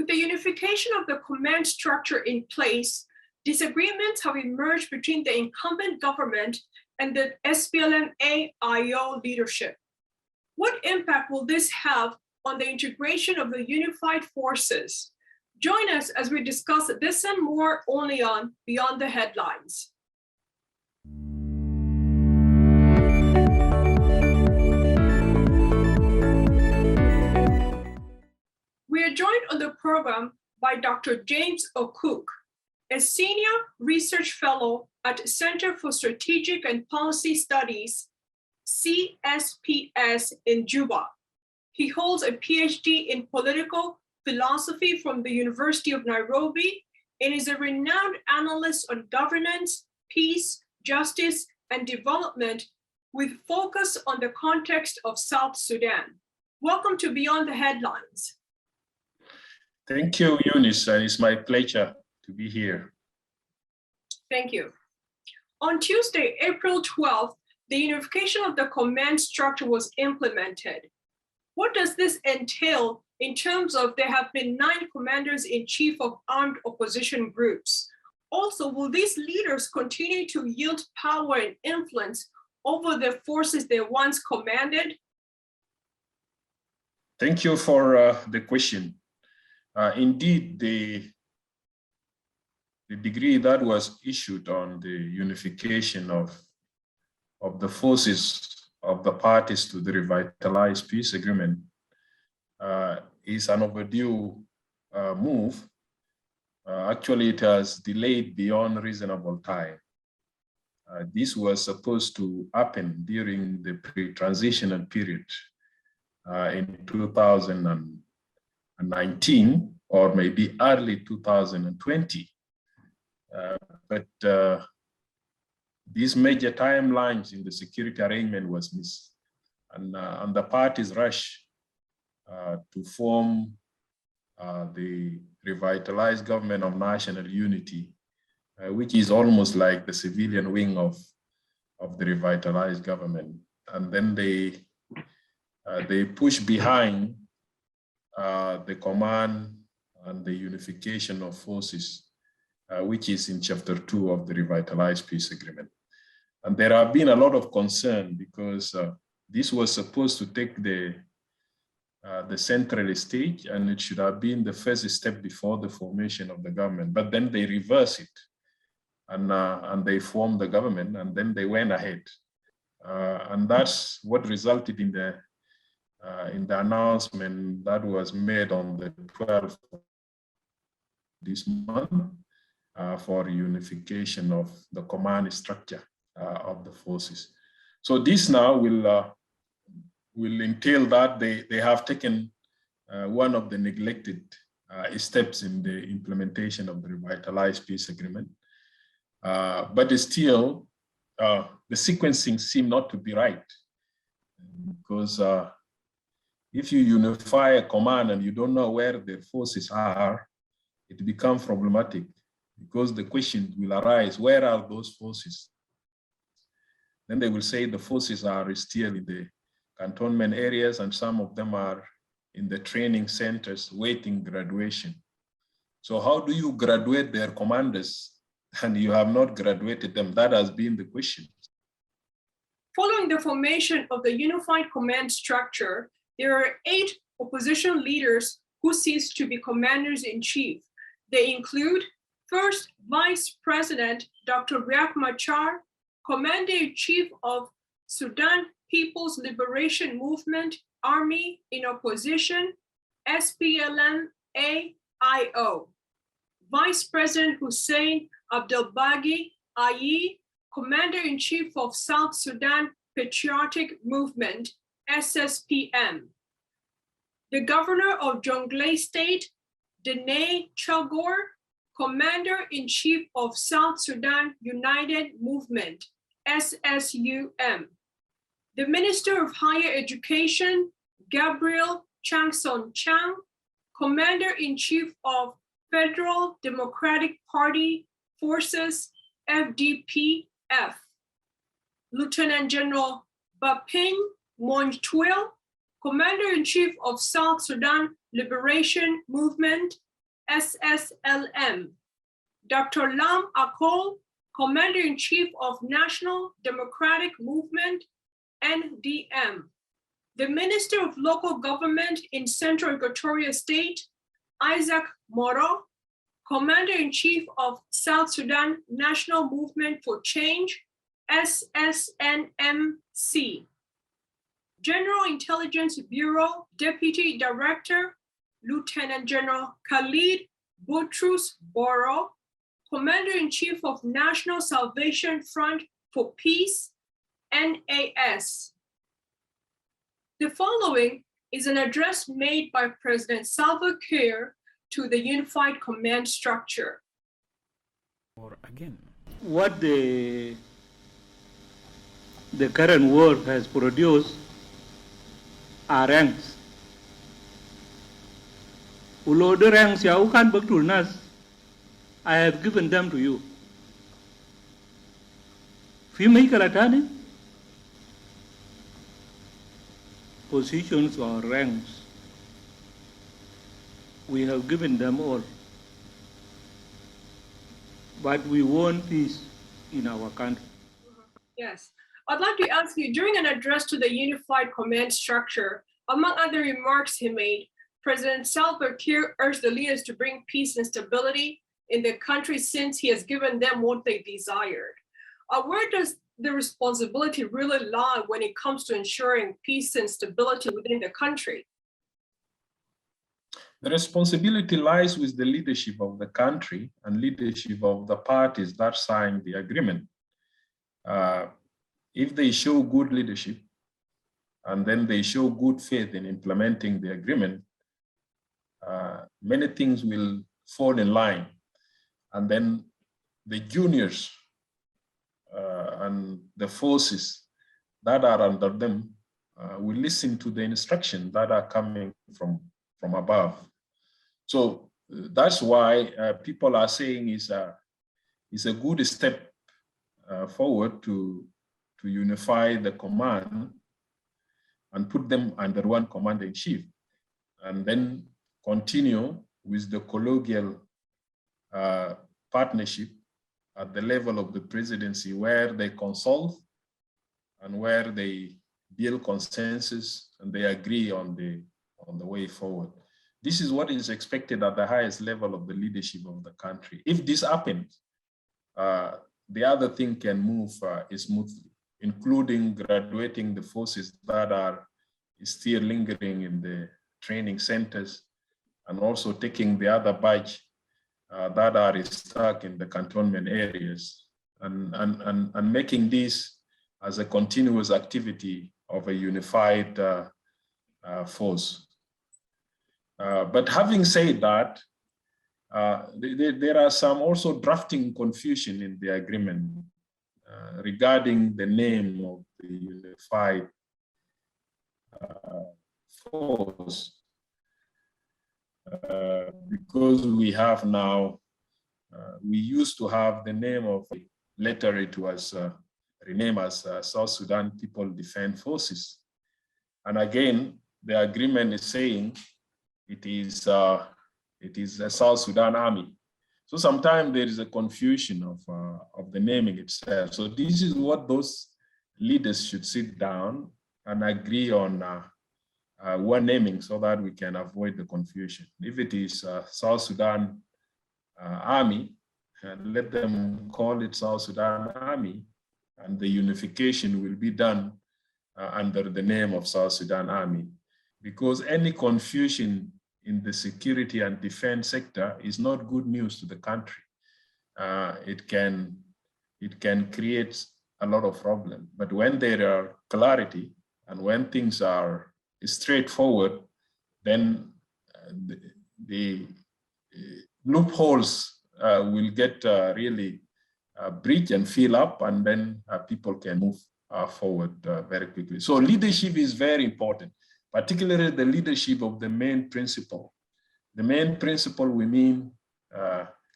With the unification of the command structure in place, disagreements have emerged between the incumbent government and the SPLM-AIO leadership. What impact will this have on the integration of the unified forces? Join us as we discuss this and more only on Beyond the Headlines. We are joined on the program by Dr. James Okuk, a senior research fellow at Center for Strategic and Policy Studies, CSPS in Juba. He holds a PhD in political philosophy from the University of Nairobi and is a renowned analyst on governance, peace, justice, and development with focus on the context of South Sudan. Welcome to Beyond the Headlines. Thank you, Eunice. It's my pleasure to be here. Thank you. On Tuesday, April 12th, the unification of the command structure was implemented. What does this entail in terms of there have been 9 commanders-in-chief of armed opposition groups? Also, will these leaders continue to yield power and influence over the forces they once commanded? Thank you for the question. Indeed, the decree that was issued on the unification of the forces of the parties to the revitalized peace agreement is an overdue move. Actually, it has delayed beyond reasonable time. This was supposed to happen during the pre-transitional period in 2019 or maybe early 2020. But these major timelines in the security arrangement was missed. And the parties rushed to form the revitalized government of national unity, which is almost like the civilian wing of the revitalized government. And then they push behind the command and the unification of forces, which is in Chapter 2 of the Revitalized Peace Agreement. And there have been a lot of concern because this was supposed to take the central stage, and it should have been the first step before the formation of the government. But then they reversed it, and they formed the government, and then they went ahead. And that's what resulted in the announcement that was made on the 12th of this month for unification of the command structure of the forces. So this now will entail that they have taken one of the neglected steps in the implementation of the revitalized peace agreement. But still, the sequencing seems not to be right, because if you unify a command and you don't know where the forces are, it becomes problematic, because the question will arise, where are those forces? Then they will say the forces are still in the cantonment areas, and some of them are in the training centers waiting graduation. So how do you graduate their commanders and you have not graduated them? That has been the question. Following the formation of the unified command structure, there are 8 opposition leaders who ceased to be commanders-in-chief. They include First Vice President Dr. Riek Machar, Commander-in-Chief of Sudan People's Liberation Movement Army in opposition, SPLM-AIO. Vice President Hussein Abdelbagi Ayi, Commander-in-Chief of South Sudan Patriotic Movement, SSPM. The Governor of Jonglei State, Dene Chagor, Commander-in-Chief of South Sudan United Movement, SSUM. The Minister of Higher Education, Gabriel Changson Chang, Commander-in-Chief of Federal Democratic Party Forces, FDPF. Lieutenant General Baping Montouil, Commander-in-Chief of South Sudan Liberation Movement, SSLM. Dr. Lam Akol, Commander-in-Chief of National Democratic Movement, NDM. The Minister of Local Government in Central Equatoria State, Isaac Moro, Commander-in-Chief of South Sudan National Movement for Change, SSNMC. General Intelligence Bureau Deputy Director, Lieutenant General Khalid Boutros Boro, Commander-in-Chief of National Salvation Front for Peace, NAS. The following is an address made by President Salva Kiir to the unified command structure. Or again, what the current war has produced are ranks. Although the ranks you can back to us, I have given them to you. Female Kalatani positions or ranks, we have given them all. But we want peace in our country. Yes. I'd like to ask you, during an address to the unified command structure, among other remarks he made, President Salva Kiir urged the leaders to bring peace and stability in the country since he has given them what they desired. Where does the responsibility really lie when it comes to ensuring peace and stability within the country? The responsibility lies with the leadership of the country and leadership of the parties that signed the agreement. If they show good leadership and then they show good faith in implementing the agreement, many things will fall in line. And then the juniors and the forces that are under them will listen to the instructions that are coming from above. So that's why people are saying it's a good step forward to unify the command and put them under one commander-in-chief, and then continue with the collegial partnership at the level of the presidency, where they consult and where they build consensus and they agree on the way forward. This is what is expected at the highest level of the leadership of the country. If this happens, the other thing can move smoothly, including graduating the forces that are still lingering in the training centers, and also taking the other batch that are stuck in the cantonment areas, and making this as a continuous activity of a unified force. But having said that, there are some also drafting confusion in the agreement regarding the name of the unified force. Because we have now, we used to have the name of, later it was renamed as South Sudan People Defense Forces. And again, the agreement is saying it is a South Sudan Army. So sometimes there is a confusion of the naming itself. So this is what those leaders should sit down and agree on one naming, so that we can avoid the confusion. If it is South Sudan Army, let them call it South Sudan Army, and the unification will be done under the name of South Sudan Army. Because any confusion in the security and defense sector is not good news to the country. It can create a lot of problems. But when there are clarity and when things are straightforward, then the loopholes will get really breached and fill up, and then people can move forward very quickly. So leadership is very important, particularly the leadership of the main principal. The main principal, we mean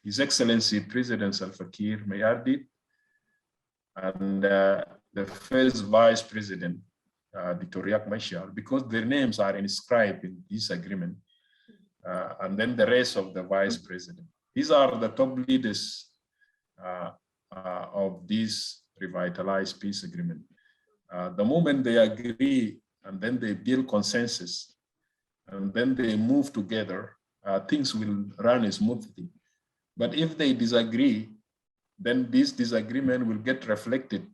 His Excellency President Salva Kiir Mayardit, and the first Vice President, Dr. Riek Machar, because their names are inscribed in this agreement. and then the rest of the vice president. These are the top leaders of this revitalized peace agreement. The moment they agree and then they build consensus and then they move together, things will run smoothly. But if they disagree, then this disagreement will get reflected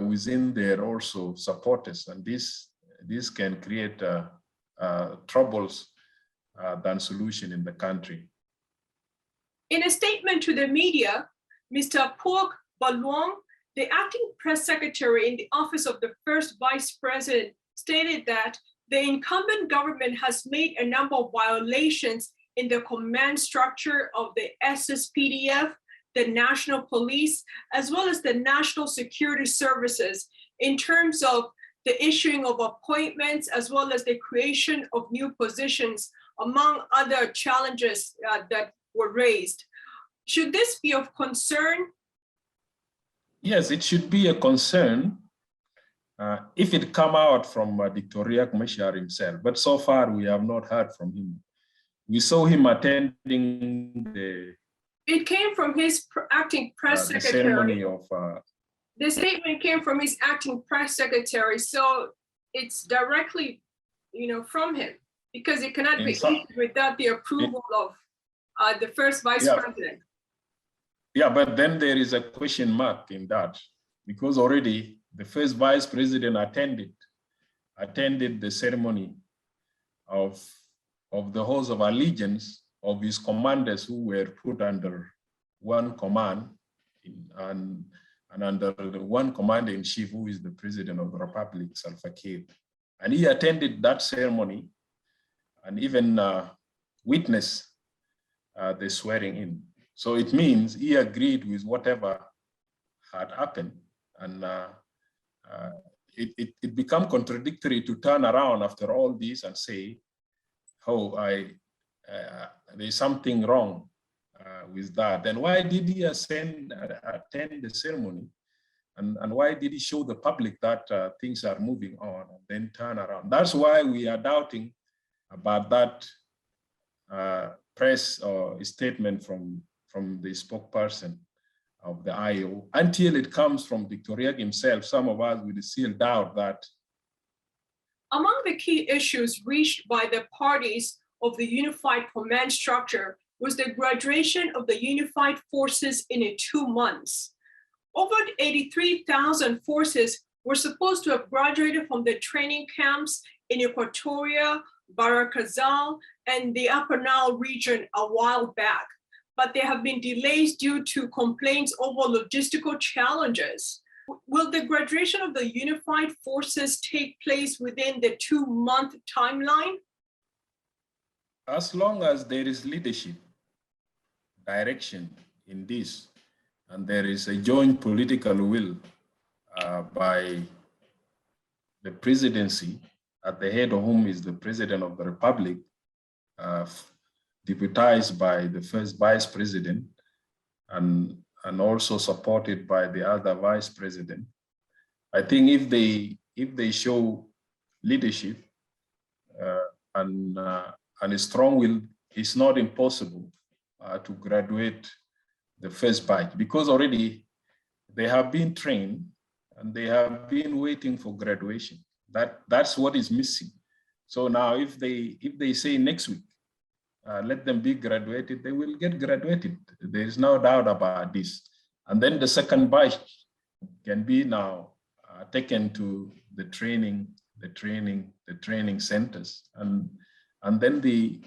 within their also supporters, and this can create troubles than solution in the country. In a statement to the media, Mr. Okuk, the acting press secretary in the office of the first vice president, stated that the incumbent government has made a number of violations in the command structure of the SSPDF, the National Police, as well as the National Security Services in terms of the issuing of appointments, as well as the creation of new positions, among other challenges that were raised. Should this be of concern? Yes, it should be a concern if it come out from Dr. Riek Machar himself, but so far we have not heard from him. We saw him attending the... It came from his acting press secretary. Ceremony of... the statement came from his acting press secretary, so it's directly, from him, because it cannot be issued without the approval of the first vice president. Yeah, but then there is a question mark in that, because already the first vice president attended the ceremony of the Oath of Allegiance of his commanders who were put under one command and under the one commander-in-chief who is the president of the Republic, Salva Kiir. And he attended that ceremony and even witnessed the swearing in. So it means he agreed with whatever had happened, and it became contradictory to turn around after all this and say, "Oh, there's something wrong with that." Then why did he attend the ceremony, and why did he show the public that things are moving on and then turn around? That's why we are doubting about that press or statement from the spokesperson of the IO until it comes from Dr. Riek himself. Some of us will still doubt that. Among the key issues reached by the parties of the unified command structure was the graduation of the unified forces in 2 months. Over 83,000 forces were supposed to have graduated from the training camps in Equatoria, Barakazal, and the Upper Nile region a while back, but there have been delays due to complaints over logistical challenges. Will the graduation of the unified forces take place within the 2-month timeline? As long as there is leadership, direction in this, and there is a joint political will by the presidency, at the head of whom is the president of the Republic, deputized by the first vice president, and also supported by the other vice president. I think if they show leadership and a strong will, it's not impossible to graduate the first batch, because already they have been trained and they have been waiting for graduation. That's what is missing. So now if they say next week, let them be graduated, they will get graduated. There is no doubt about this. And then the second batch can be now taken to the training centers. And then the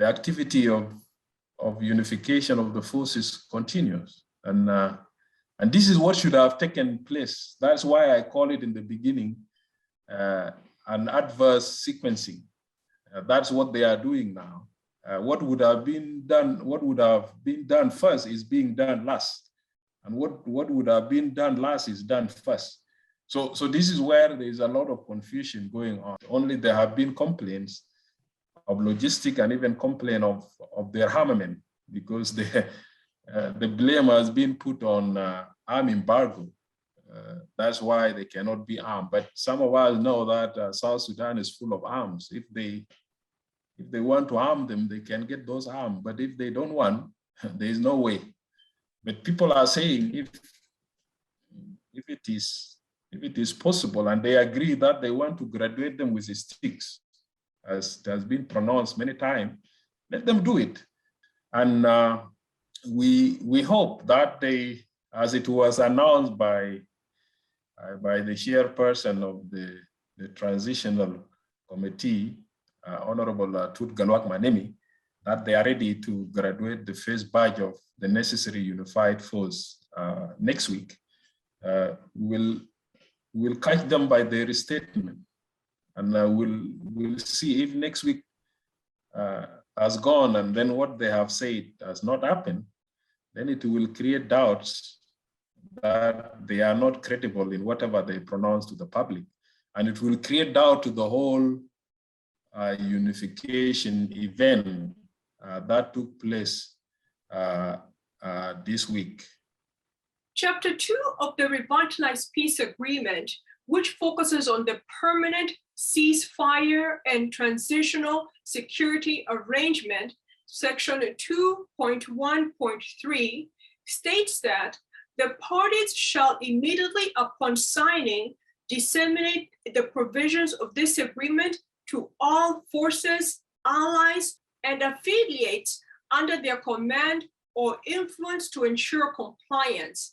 activity of unification of the forces continues. And this is what should have taken place. That's why I call it in the beginning an adverse sequencing. That's what they are doing now. What would have been done first is being done last, and what would have been done last is done first. So this is where there is a lot of confusion going on. Only there have been complaints of logistic and even complaint of their armament, because the blame has been put on arm embargo. That's why they cannot be armed. But some of us know that South Sudan is full of arms. If they If they want to harm them, they can get those armed. But if they don't want, there is no way. But people are saying if it is possible, and they agree that they want to graduate them with the sticks, as it has been pronounced many times, let them do it. And we hope that they, as it was announced by the chairperson of the transitional committee, Honorable Tut Galwak Manemi, that they are ready to graduate the first batch of the necessary unified force next week. We'll catch them by their statement, and we'll see if next week has gone and then what they have said has not happened, then it will create doubts that they are not credible in whatever they pronounce to the public. And it will create doubt to the whole unification event that took place this week. Chapter 2 of the Revitalized Peace Agreement, which focuses on the permanent ceasefire and transitional security arrangement, section 2.1.3, states that the parties shall immediately upon signing disseminate the provisions of this agreement to all forces, allies, and affiliates under their command or influence to ensure compliance.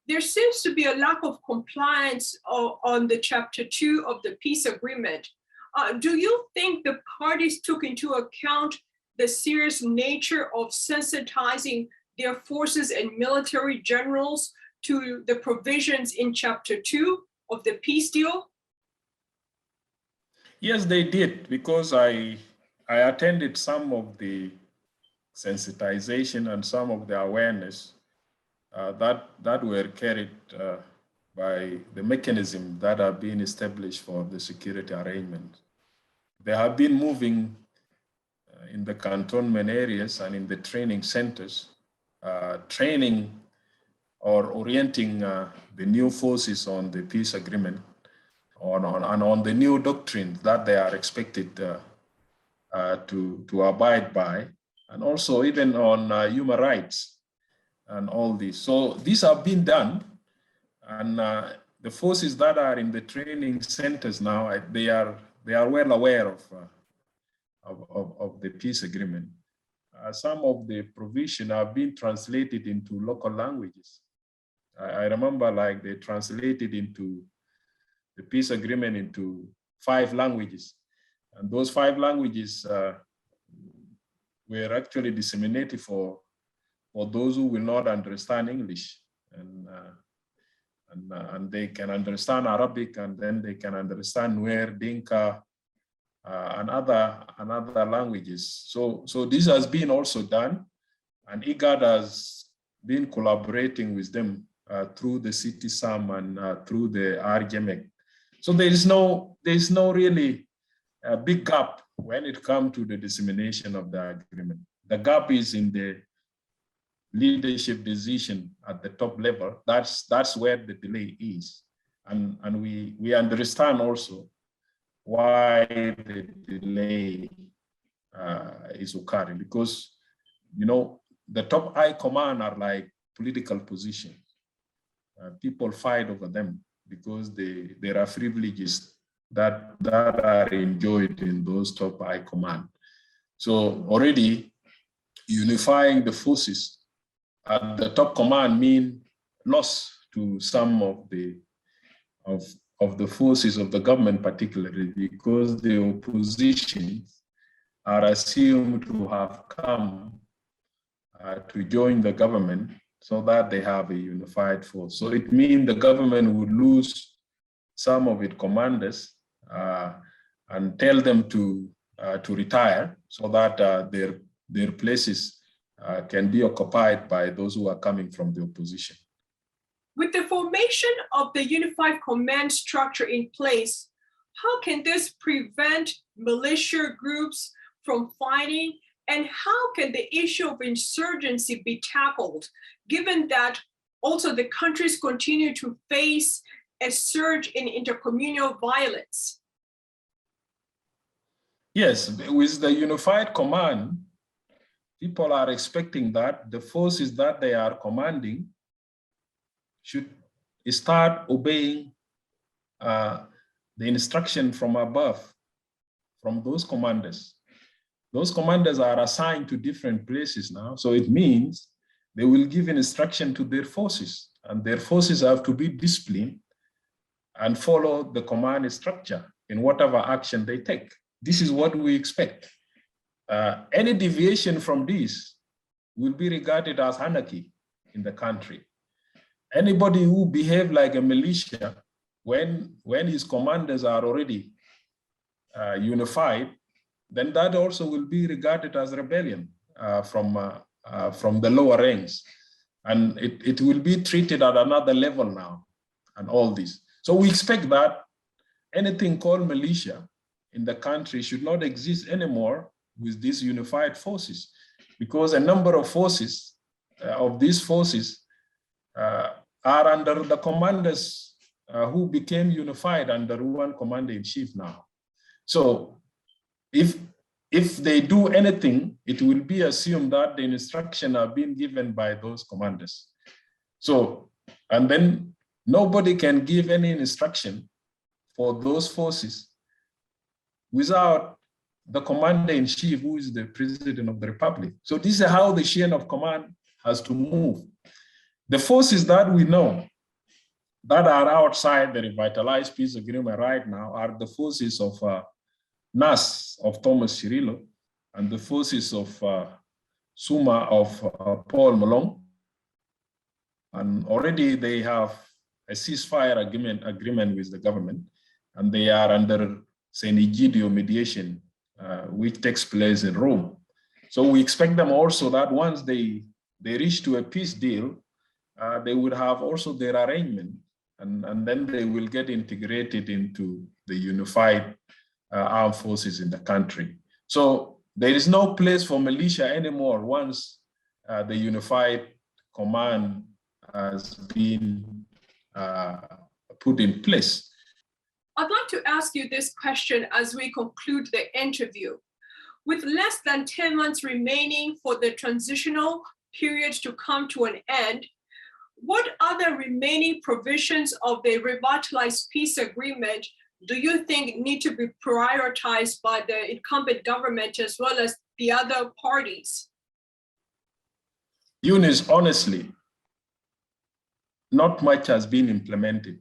There seems to be a lack of compliance on the chapter 2 of the peace agreement. Do you think the parties took into account the serious nature of sensitizing their forces and military generals to the provisions in chapter 2 of the peace deal? Yes, they did, because I attended some of the sensitization and some of the awareness that were carried by the mechanism that have been established for the security arrangement. They have been moving in the cantonment areas and in the training centers, training or orienting the new forces on the peace agreement, on the new doctrines that they are expected to abide by, and also even on human rights and all this. So these have been done, and the forces that are in the training centers now, they are well aware of the peace agreement. Some of the provision have been translated into local languages. I remember, like, they translated into the peace agreement into 5 languages, and those 5 languages were actually disseminated for those who will not understand English, and they can understand Arabic, and then they can understand Nuer, Dinka, and other languages. So this has been also done, and IGAD has been collaborating with them through the CITISAM and through the RGMEC. So there is no really a big gap when it comes to the dissemination of the agreement. The gap is in the leadership decision at the top level. That's where the delay is, and we understand also why the delay is occurring, because the top high command are like political positions. People fight over them because there are privileges that are enjoyed in those top high command. So already unifying the forces at the top command mean loss to some of the forces of the government, particularly because the opposition are assumed to have come to join the government so that they have a unified force. So it means the government would lose some of its commanders and tell them to retire so that their places can be occupied by those who are coming from the opposition. With the formation of the unified command structure in place, how can this prevent militia groups from fighting? And how can the issue of insurgency be tackled, given that also the countries continue to face a surge in intercommunal violence? Yes, with the unified command, people are expecting that the forces that they are commanding should start obeying the instruction from above, from those commanders. Those commanders are assigned to different places now. So it means they will give instruction to their forces, and their forces have to be disciplined and follow the command structure in whatever action they take. This is what we expect. Any deviation from this will be regarded as anarchy in the country. Anybody who behaves like a militia when his commanders are already unified, then that also will be regarded as rebellion from the lower ranks. And it will be treated at another level now and all this. So we expect that anything called militia in the country should not exist anymore with these unified forces, because a number of forces of these forces are under the commanders who became unified under one commander-in-chief now. So if they do anything, it will be assumed that the instructions are being given by those commanders. So, and then nobody can give any instruction for those forces without the commander-in-chief, who is the president of the republic. So this is how the chain of command has to move. The forces that we know that are outside the revitalized peace agreement right now are the forces of NAS of Thomas Cirillo and the forces of SUMA of Paul Malone. And already they have a ceasefire agreement with the government, and they are under St. Egidio mediation, which takes place in Rome. So we expect them also that once they reach to a peace deal, they would have also their arrangement, and then they will get integrated into the unified armed forces in the country. So there is no place for militia anymore once the unified command has been put in place. I'd like to ask you this question as we conclude the interview. With less than 10 months remaining for the transitional period to come to an end, what other remaining provisions of the revitalized peace agreement do you think need to be prioritized by the incumbent government as well as the other parties? Eunice, honestly, not much has been implemented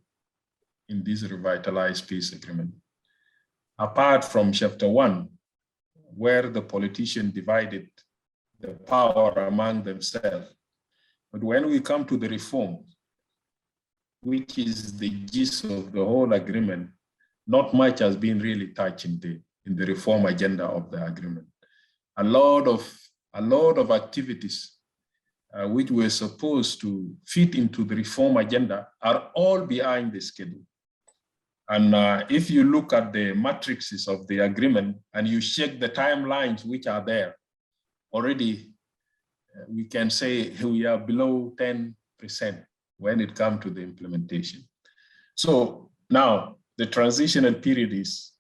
in this revitalized peace agreement, apart from chapter 1, where the politicians divided the power among themselves. But when we come to the reform, which is the gist of the whole agreement, not much has been really touched in the reform agenda of the agreement. A lot of activities which were supposed to fit into the reform agenda are all behind the schedule. And if you look at the matrices of the agreement and you check the timelines which are there, already we can say we are below 10% when it comes to the implementation. So now the transitional period is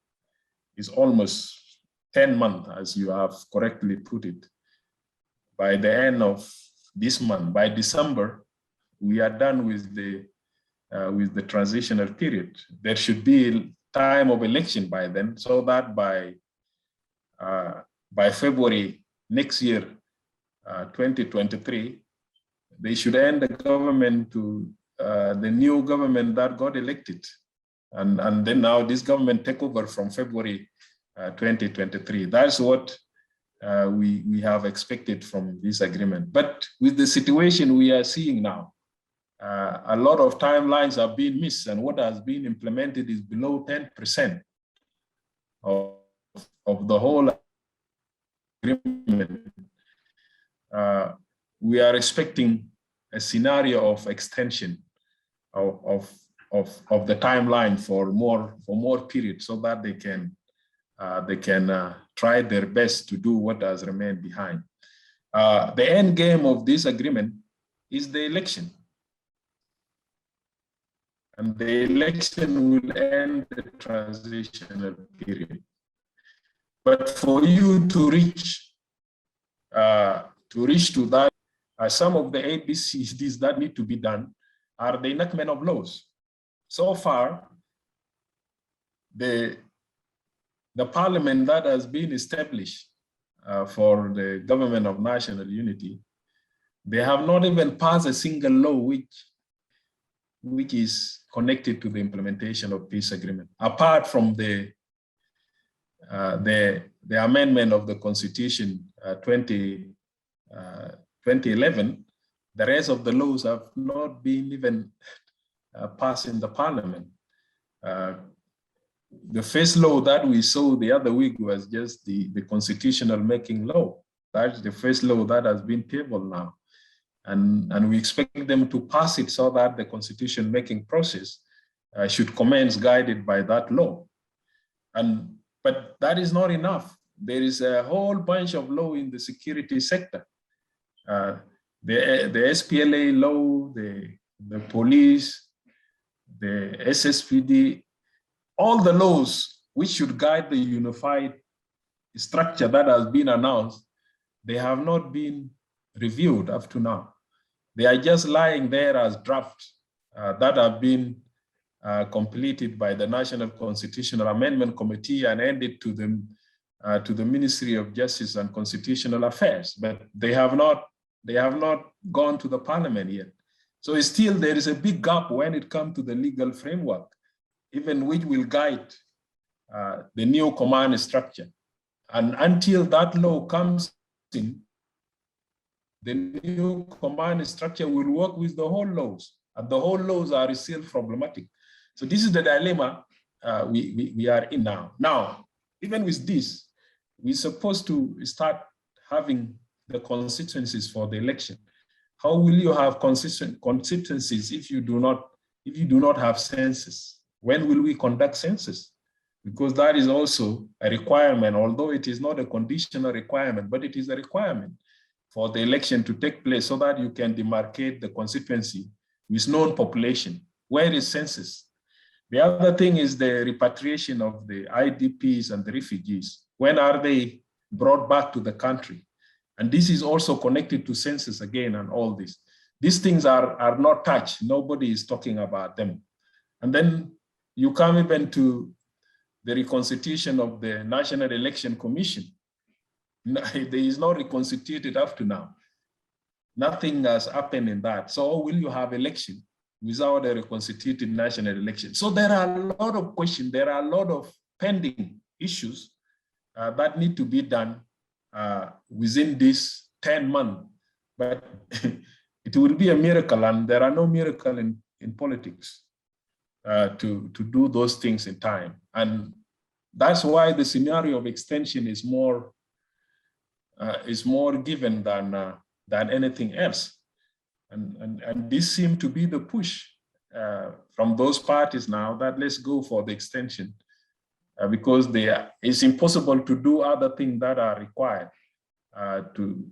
almost 10 months, as you have correctly put it. By the end of this month, by December, we are done with the transitional period. There should be a time of election by then, so that by February next year, 2023, they should end the government to the new government that got elected. And then now this government take over from February 2023. That's what we have expected from this agreement. But with the situation we are seeing now, a lot of timelines are being missed, and what has been implemented is below 10% of the whole agreement. We are expecting a scenario of extension of the timeline for more periods, so that they can try their best to do what has remained behind. The end game of this agreement is the election. And the election will end the transitional period. But for you to reach to that, some of the ABCs that need to be done are the enactment of laws. So far, the parliament that has been established for the government of national unity, they have not even passed a single law which is connected to the implementation of peace agreement, apart from the amendment of the Constitution 2011. The rest of the laws have not been even passed in the parliament. The first law that we saw the other week was just the constitutional making law. That's the first law that has been tabled now. And we expect them to pass it so that the constitution making process should commence guided by that law. But that is not enough. There is a whole bunch of law in the security sector. The SPLA law, the police, the SSPD, all the laws which should guide the unified structure that has been announced, they have not been reviewed up to now. They are just lying there as drafts that have been completed by the National Constitutional Amendment Committee and ended to the Ministry of Justice and Constitutional Affairs, but they have not gone to the Parliament yet. So still there is a big gap when it comes to the legal framework, even which will guide the new command structure. And until that law comes in, the new command structure will work with the whole laws, and the whole laws are still problematic. So this is the dilemma we are in now. Now, even with this, we're supposed to start having the constituencies for the election. How will you have constituencies if you do not have census? When will we conduct census? Because that is also a requirement, although it is not a conditional requirement, but it is a requirement for the election to take place so that you can demarcate the constituency with known population. Where is census? The other thing is the repatriation of the IDPs and the refugees. When are they brought back to the country? And this is also connected to census again and all this. These things are not touched. Nobody is talking about them. And then you come even to the reconstitution of the National Election Commission. There is no reconstituted up to now. Nothing has happened in that. So will you have election without a reconstituted national election? So there are a lot of questions. There are a lot of pending issues that need to be done within this 10 months. But it will be a miracle, and there are no miracle in politics to do those things in time. And that's why the scenario of extension is more given than anything else. And this seems to be the push from those parties now that let's go for the extension because it's impossible to do other things that are required to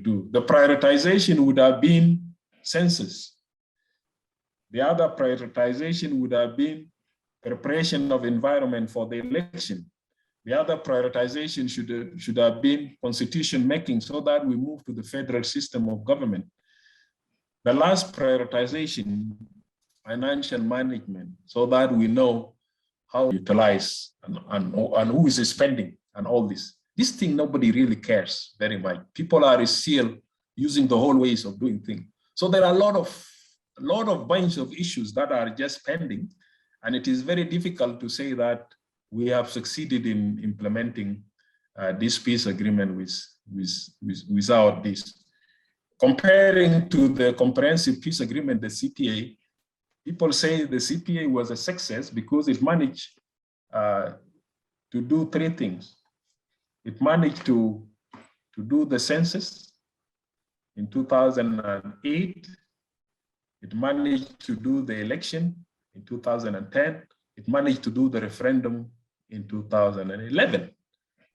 do. The prioritization would have been census. The other prioritization would have been preparation of environment for the election. The other prioritization should have been constitution making so that we move to the federal system of government. The last prioritization, financial management, so that we know how to utilize and who is spending and all this. This thing, nobody really cares very much. People are still using the whole ways of doing things. So there are a lot of bunch of issues that are just pending. And it is very difficult to say that we have succeeded in implementing this peace agreement without this. Comparing to the comprehensive peace agreement, the CPA, people say the CPA was a success because it managed to do three things. It managed to do the census in 2008. It managed to do the election in 2010. It managed to do the referendum in 2011.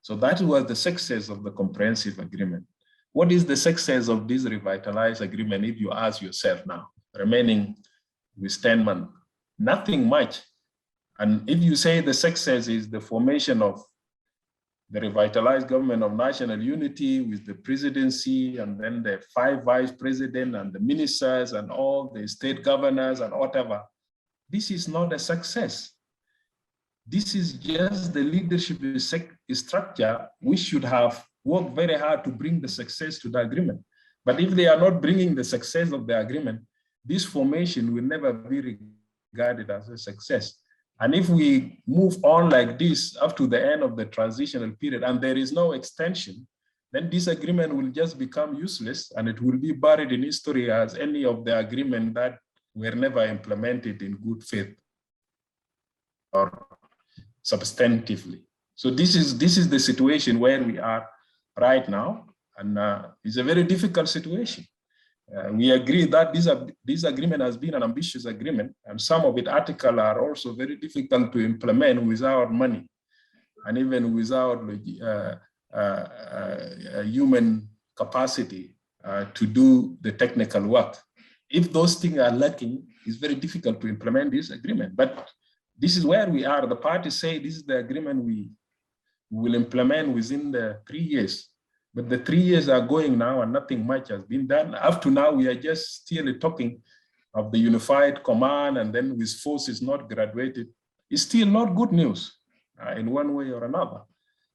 So that was the success of the comprehensive agreement. What is the success of this revitalized agreement if you ask yourself now, remaining with 10 months? Nothing much. And if you say the success is the formation of the revitalized government of national unity with the presidency and then the 5 vice presidents and the ministers and all the state governors and whatever. This is not a success. This is just the leadership structure. We should have worked very hard to bring the success to the agreement. But if they are not bringing the success of the agreement, this formation will never be regarded as a success. And if we move on like this up to the end of the transitional period and there is no extension, then this agreement will just become useless and it will be buried in history as any of the agreements that were never implemented in good faith or substantively. So this is the situation where we are right now, and it's a very difficult situation. We agree that this agreement has been an ambitious agreement, and some of its articles are also very difficult to implement without money and even without human capacity to do the technical work. If those things are lacking, it's very difficult to implement this agreement. But this is where we are. The parties say this is the agreement we will implement within the 3 years. But the 3 years are going now and nothing much has been done. Up to now, we are just still talking of the unified command, and then with forces not graduated. It's still not good news in one way or another.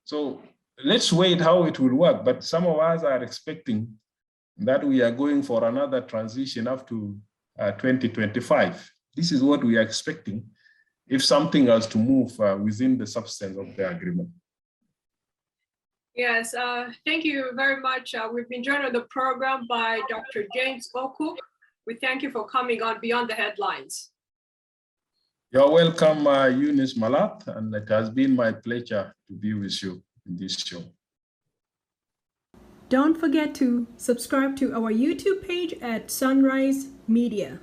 So let's wait how it will work. But some of us are expecting that we are going for another transition up to 2025. This is what we are expecting if something has to move within the substance of the agreement. Yes, thank you very much. We've been joined on the program by Dr. James Okuk. We thank you for coming on Beyond the Headlines. You're welcome, Eunice Malat, and it has been my pleasure to be with you in this show. Don't forget to subscribe to our YouTube page at Sunrise Media.